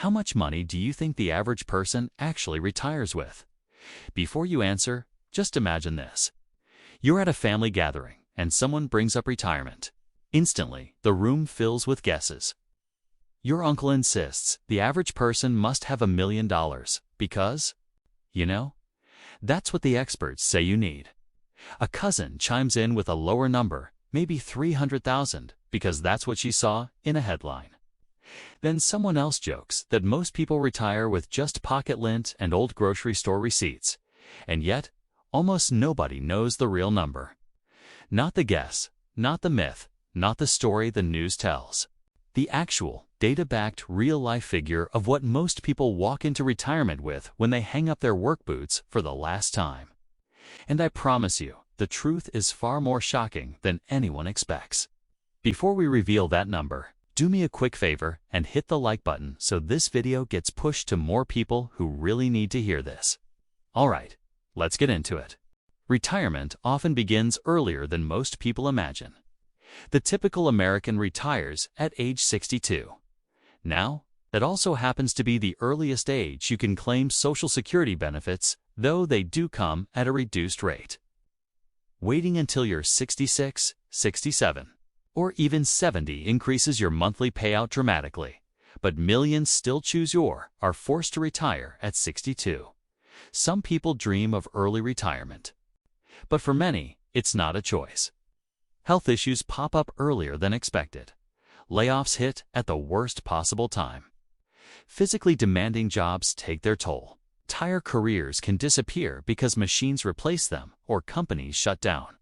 How much money do you think the average person actually retires with? Before you answer, just imagine this. You're at a family gathering, and someone brings up retirement. Instantly, the room fills with guesses. Your uncle insists the average person must have $1 million because, that's what the experts say you need. A cousin chimes in with a lower number, maybe 300,000, because that's what she saw in a headline. Then someone else jokes that most people retire with just pocket lint and old grocery store receipts, and yet almost nobody knows the real number. Not the guess, not the myth, not the story the news tells. The actual, data-backed, real-life figure of what most people walk into retirement with when they hang up their work boots for the last time. And I promise you, the truth is far more shocking than anyone expects. Before we reveal that number, do me a quick favor and hit the like button so this video gets pushed to more people who really need to hear this. Alright, let's get into it. Retirement often begins earlier than most people imagine. The typical American retires at age 62. Now, that also happens to be the earliest age you can claim Social Security benefits, though they do come at a reduced rate. Waiting until you're 66, 67, or even 70 increases your monthly payout dramatically, but millions still choose or are forced to retire at 62. Some people dream of early retirement, but for many, it's not a choice. Health issues pop up earlier than expected. Layoffs hit at the worst possible time. Physically demanding jobs take their toll. Entire careers can disappear because machines replace them or companies shut down.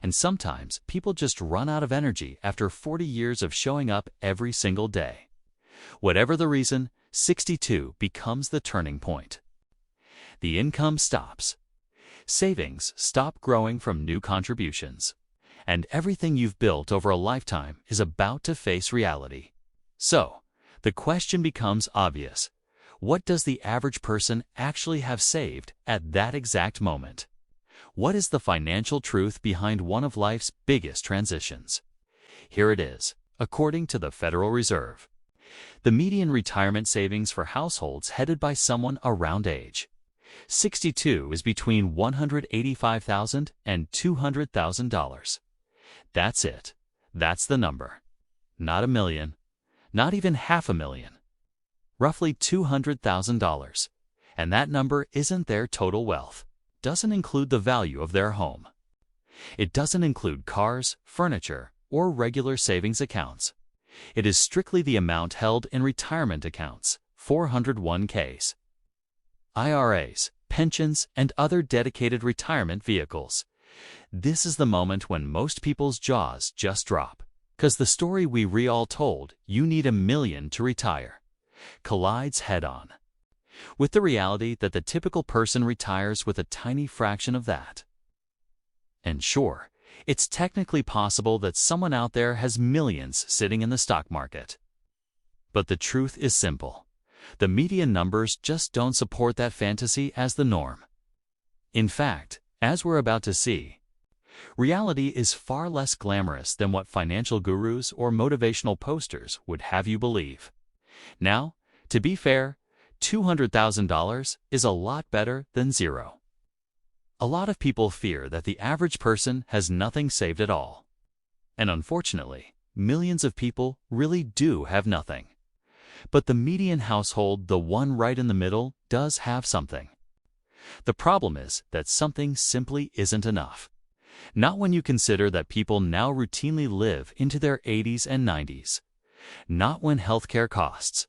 And sometimes people just run out of energy after 40 years of showing up every single day. Whatever the reason, 62 becomes the turning point. The income stops. Savings stop growing from new contributions. And everything you've built over a lifetime is about to face reality. So, the question becomes obvious. What does the average person actually have saved at that exact moment? What is the financial truth behind one of life's biggest transitions? Here it is, according to the Federal Reserve. The median retirement savings for households headed by someone around age 62 is between $185,000 and $200,000. That's it. That's the number. Not $1 million, not even $500,000. Roughly $200,000. And that number isn't their total wealth. Doesn't include the value of their home. It doesn't include cars, furniture, or regular savings accounts. It is strictly the amount held in retirement accounts, 401ks, IRAs, pensions, and other dedicated retirement vehicles. This is the moment when most people's jaws just drop. Because the story we all told, you need $1 million to retire, collides head-on with the reality that the typical person retires with a tiny fraction of that. And sure, it's technically possible that someone out there has millions sitting in the stock market. But the truth is simple. The median numbers just don't support that fantasy as the norm. In fact, as we're about to see, reality is far less glamorous than what financial gurus or motivational posters would have you believe. Now, to be fair, $200,000 is a lot better than zero. A lot of people fear that the average person has nothing saved at all. And unfortunately, millions of people really do have nothing. But the median household, the one right in the middle, does have something. The problem is that something simply isn't enough. Not when you consider that people now routinely live into their 80s and 90s. Not when healthcare costs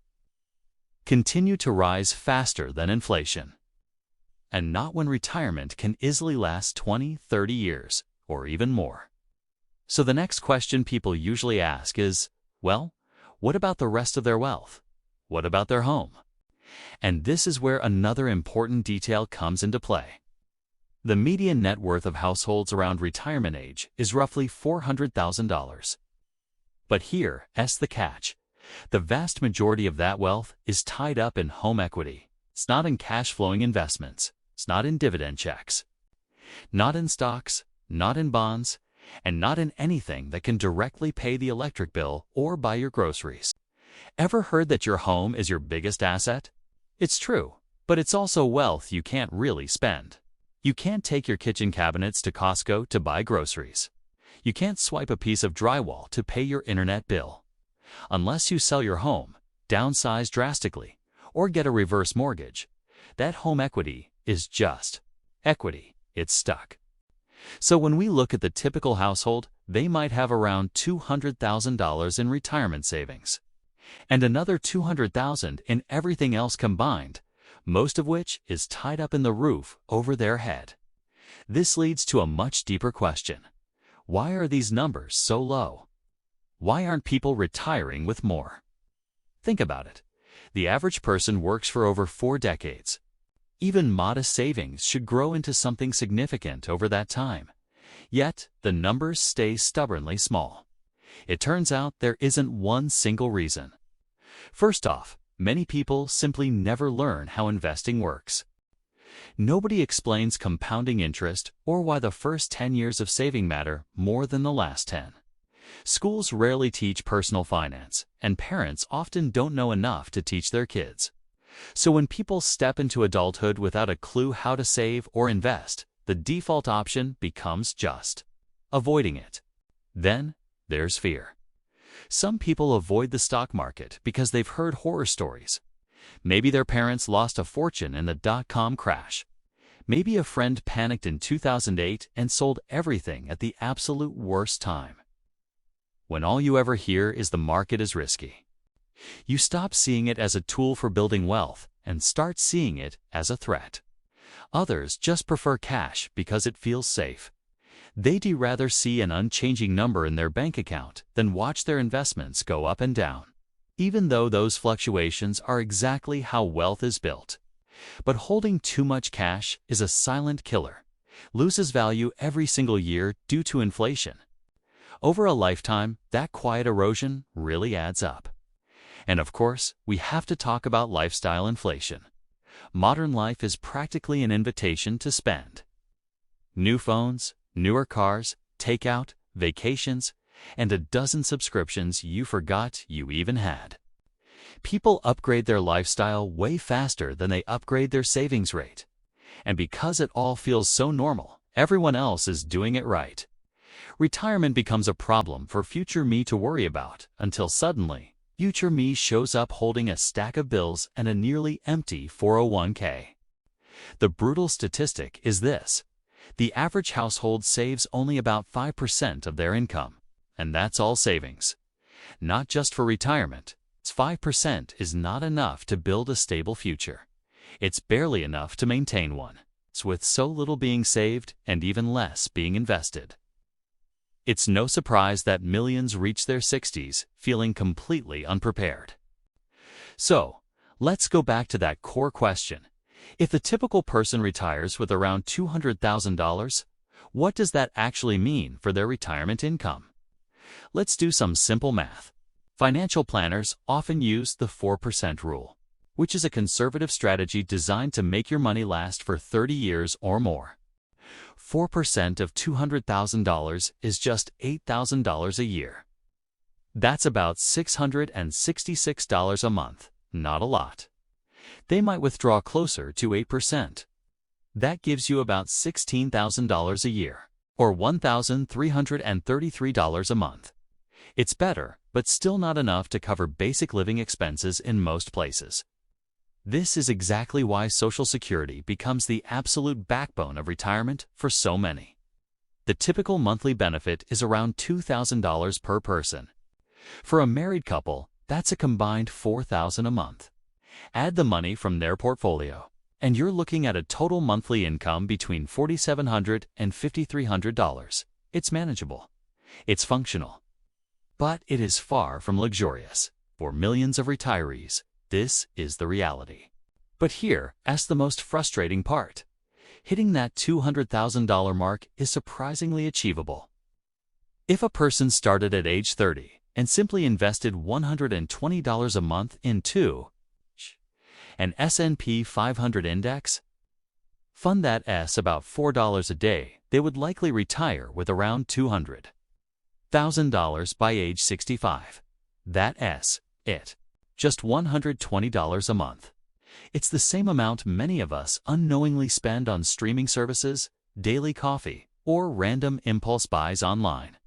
continue to rise faster than inflation. And not when retirement can easily last 20, 30 years, or even more. So the next question people usually ask is, well, what about the rest of their wealth? What about their home? And this is where another important detail comes into play. The median net worth of households around retirement age is roughly $400,000. But here's the catch. The vast majority of that wealth is tied up in home equity. It's not in cash-flowing investments. It's not in dividend checks. Not in stocks, not in bonds, and not in anything that can directly pay the electric bill or buy your groceries. Ever heard that your home is your biggest asset? It's true, but it's also wealth you can't really spend. You can't take your kitchen cabinets to Costco to buy groceries. You can't swipe a piece of drywall to pay your internet bill. Unless you sell your home, downsize drastically, or get a reverse mortgage, that home equity is just equity. It's stuck. So when we look at the typical household, they might have around $200,000 in retirement savings, and another $200,000 in everything else combined, most of which is tied up in the roof over their head. This leads to a much deeper question. Why are these numbers so low? Why aren't people retiring with more? Think about it. The average person works for over 4 decades. Even modest savings should grow into something significant over that time. Yet, the numbers stay stubbornly small. It turns out there isn't one single reason. First off, many people simply never learn how investing works. Nobody explains compounding interest or why the first 10 years of saving matter more than the last 10. Schools rarely teach personal finance, and parents often don't know enough to teach their kids. So when people step into adulthood without a clue how to save or invest, the default option becomes just avoiding it. Then there's fear. Some people avoid the stock market because they've heard horror stories. Maybe their parents lost a fortune in the dot-com crash. Maybe a friend panicked in 2008 and sold everything at the absolute worst time. When all you ever hear is the market is risky, you stop seeing it as a tool for building wealth and start seeing it as a threat. Others just prefer cash because it feels safe. They'd rather see an unchanging number in their bank account than watch their investments go up and down, even though those fluctuations are exactly how wealth is built. But holding too much cash is a silent killer, loses value every single year due to inflation. Over a lifetime, that quiet erosion really adds up. And of course, we have to talk about lifestyle inflation. Modern life is practically an invitation to spend. New phones, newer cars, takeout, vacations, and a dozen subscriptions you forgot you even had. People upgrade their lifestyle way faster than they upgrade their savings rate. And because it all feels so normal, everyone else is doing it right. Retirement becomes a problem for future me to worry about until suddenly, future me shows up holding a stack of bills and a nearly empty 401k. The brutal statistic is this: the average household saves only about 5% of their income, and that's all savings. Not just for retirement. 5% is not enough to build a stable future. It's barely enough to maintain one, with so little being saved and even less being invested. It's no surprise that millions reach their 60s feeling completely unprepared. So, let's go back to that core question. If the typical person retires with around $200,000, what does that actually mean for their retirement income? Let's do some simple math. Financial planners often use the 4% rule, which is a conservative strategy designed to make your money last for 30 years or more. 4% of $200,000 is just $8,000 a year. That's about $666 a month, not a lot. They might withdraw closer to 8%. That gives you about $16,000 a year, or $1,333 a month. It's better, but still not enough to cover basic living expenses in most places. This is exactly why Social Security becomes the absolute backbone of retirement for so many. The typical monthly benefit is around $2,000 per person. For a married couple, that's a combined $4,000 a month. Add the money from their portfolio, and you're looking at a total monthly income between $4,700 and $5,300. It's manageable. It's functional. But it is far from luxurious. For millions of retirees, this is the reality. But here's the most frustrating part. Hitting that $200,000 mark is surprisingly achievable. If a person started at age 30 and simply invested $120 a month into an S&P 500 index, fund that S about $4 a day, they would likely retire with around $200,000 by age 65. That S, it. just $120 a month. It's the same amount many of us unknowingly spend on streaming services, daily coffee, or random impulse buys online.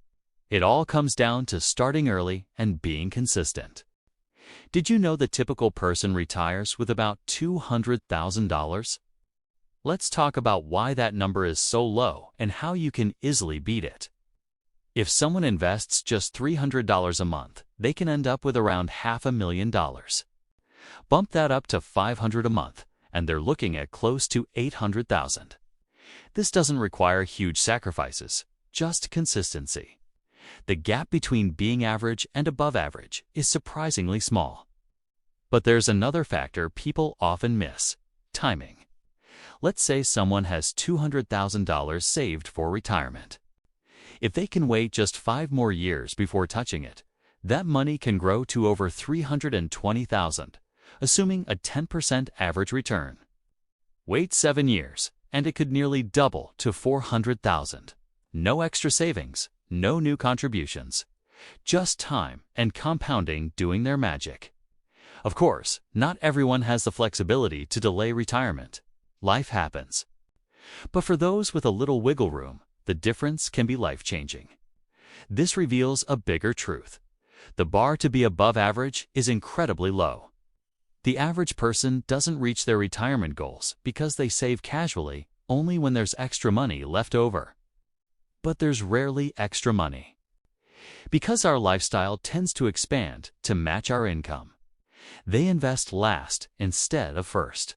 It all comes down to starting early and being consistent. Did you know the typical person retires with about $200,000? Let's talk about why that number is so low and how you can easily beat it. If someone invests just $300 a month, they can end up with around $500,000. Bump that up to $500 a month, and they're looking at close to $800,000. This doesn't require huge sacrifices, just consistency. The gap between being average and above average is surprisingly small. But there's another factor people often miss: timing. Let's say someone has $200,000 saved for retirement. If they can wait just 5 more years before touching it, that money can grow to over $320,000, assuming a 10% average return. Wait 7 years, and it could nearly double to $400,000. No extra savings, no new contributions, just time and compounding doing their magic. Of course, not everyone has the flexibility to delay retirement. Life happens. But for those with a little wiggle room, the difference can be life-changing. This reveals a bigger truth. The bar to be above average is incredibly low. The average person doesn't reach their retirement goals because they save casually only when there's extra money left over. But there's rarely extra money, because our lifestyle tends to expand to match our income. They invest last instead of first.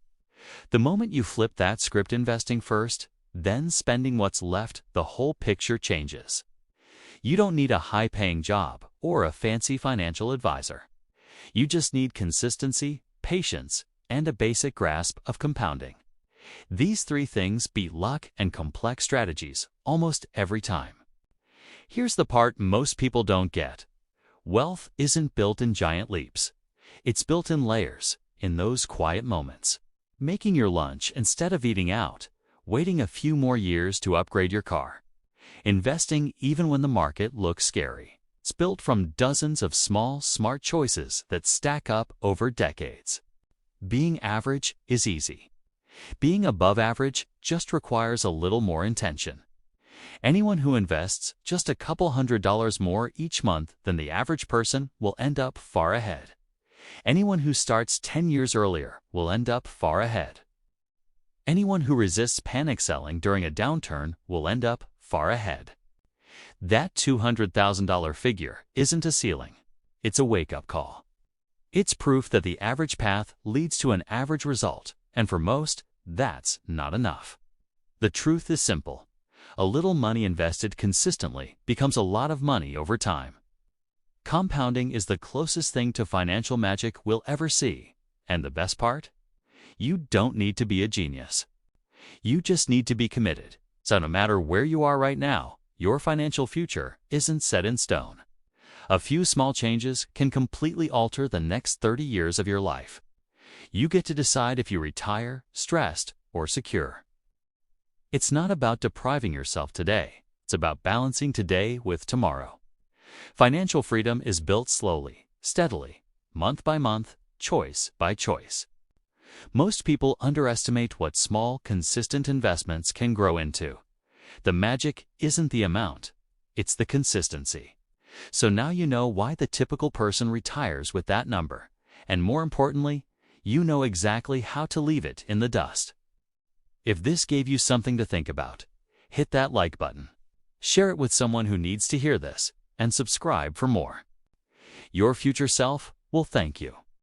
The moment you flip that script, investing first, then spending what's left, the whole picture changes. You don't need a high-paying job or a fancy financial advisor. You just need consistency, patience, and a basic grasp of compounding. These 3 things beat luck and complex strategies almost every time. Here's the part most people don't get. Wealth isn't built in giant leaps. It's built in layers, in those quiet moments. Making your lunch instead of eating out, waiting a few more years to upgrade your car, investing even when the market looks scary. It's built from dozens of small, smart choices that stack up over decades. Being average is easy. Being above average just requires a little more intention. Anyone who invests just a couple $100 more each month than the average person will end up far ahead. Anyone who starts 10 years earlier will end up far ahead. Anyone who resists panic selling during a downturn will end up far ahead. That $200,000 figure isn't a ceiling. It's a wake-up call. It's proof that the average path leads to an average result, and for most, that's not enough. The truth is simple. A little money invested consistently becomes a lot of money over time. Compounding is the closest thing to financial magic we'll ever see. And the best part? You don't need to be a genius. You just need to be committed. So no matter where you are right now, your financial future isn't set in stone. A few small changes can completely alter the next 30 years of your life. You get to decide if you retire stressed or secure. It's not about depriving yourself today. It's about balancing today with tomorrow. Financial freedom is built slowly, steadily, month by month, choice by choice. Most people underestimate what small, consistent investments can grow into. The magic isn't the amount, it's the consistency. So now you know why the typical person retires with that number, and more importantly, you know exactly how to leave it in the dust. If this gave you something to think about, hit that like button. Share it with someone who needs to hear this, and subscribe for more. Your future self will thank you.